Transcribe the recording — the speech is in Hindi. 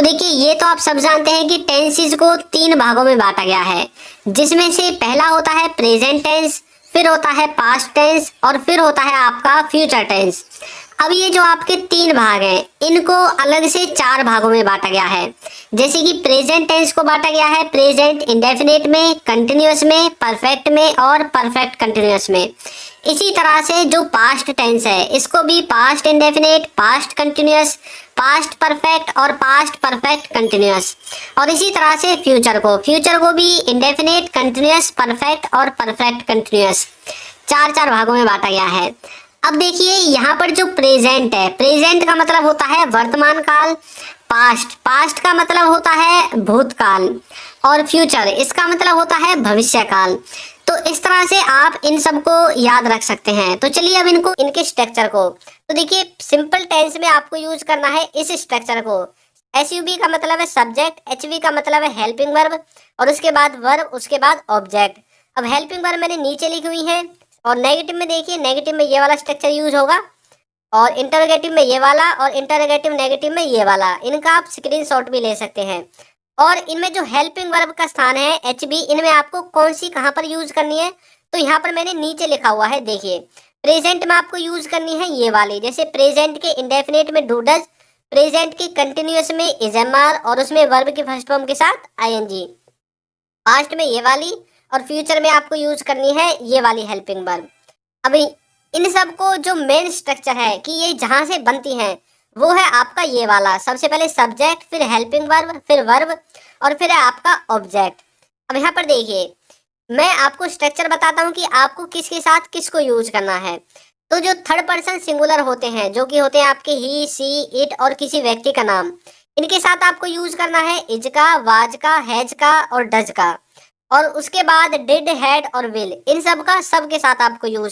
देखिए ये तो आप सब जानते हैं कि टेंसेस को तीन भागों में बांटा गया है, जिसमें से पहला होता है प्रेजेंट टेंस, फिर होता है पास्ट टेंस और फिर होता है आपका फ्यूचर टेंस। अब ये जो आपके तीन भाग हैं, इनको अलग से चार भागों में बांटा गया है। जैसे कि प्रेजेंट टेंस को बांटा गया है प्रेजेंट इंडेफिनिट में, कंटिन्यूअस में, परफेक्ट में और परफेक्ट कंटिन्यूअस में। इसी तरह से जो पास्ट टेंस है, इसको भी past indefinite, past continuous, past perfect और पास्ट परफेक्ट कंटिन्यूअस। और इसी तरह से फ्यूचर को भी इंडेफिनिट, कंटिन्यूअस, परफेक्ट और परफेक्ट कंटिन्यूअस, चार चार भागों में बांटा गया है। अब देखिए यहाँ पर जो प्रेजेंट है, प्रेजेंट का मतलब होता है वर्तमान काल, पास्ट का मतलब होता है भूतकाल और फ्यूचर इसका मतलब होता है भविष्य काल। तो इस तरह से आप इन सबको याद रख सकते हैं। तो चलिए अब इनके स्ट्रक्चर को, तो देखिए सिंपल टेंस में आपको यूज करना है इस स्ट्रक्चर को। एसयूबी का मतलब है सब्जेक्ट, एचवी का मतलब है हेल्पिंग वर्ब और उसके बाद वर्ब, उसके बाद ऑब्जेक्ट। अब हेल्पिंग वर्ब मैंने नीचे लिखी हुई है और नेगेटिव में देखिए, नेगेटिव में ये वाला स्ट्रक्चर यूज होगा और इंटरोगेटिव में ये वाला और इंटरोगेटिव नेगेटिव में ये वाला। इनका आप स्क्रीनशॉट भी ले सकते हैं। और इनमें जो हेल्पिंग वर्ब का स्थान है एच बी, इनमें आपको कौन सी कहाँ पर यूज करनी है, तो यहाँ पर मैंने नीचे लिखा हुआ है देखिए। प्रेजेंट में आपको यूज करनी है ये वाली, जैसे प्रेजेंट के इंडेफिनिट में डू डज, प्रेजेंट के कंटिन्यूअस में इज एम आर और उसमें वर्ब के फर्स्ट फॉर्म के साथ आई एन जी, पास्ट में ये वाली और फ्यूचर में आपको यूज करनी है ये वाली हेल्पिंग वर्ब। अभी इन सबको जो मेन स्ट्रक्चर है कि ये जहां से बनती हैं वो है आपका ये वाला, सबसे पहले सब्जेक्ट, फिर हेल्पिंग वर्ब, फिर वर्ब और फिर है आपका ऑब्जेक्ट। अब यहाँ पर देखिए मैं आपको स्ट्रक्चर बताता हूँ कि आपको किसके साथ किसको यूज करना है। तो जो थर्ड पर्सन सिंगुलर होते हैं, जो कि होते हैं आपके ही, सी, इट और किसी व्यक्ति का नाम, इनके साथ आपको यूज करना है इज का, वाज का, हैज का और डज का। और उसके बाद डिड, हैड और विल, इन सब का सबके साथ आपको यूज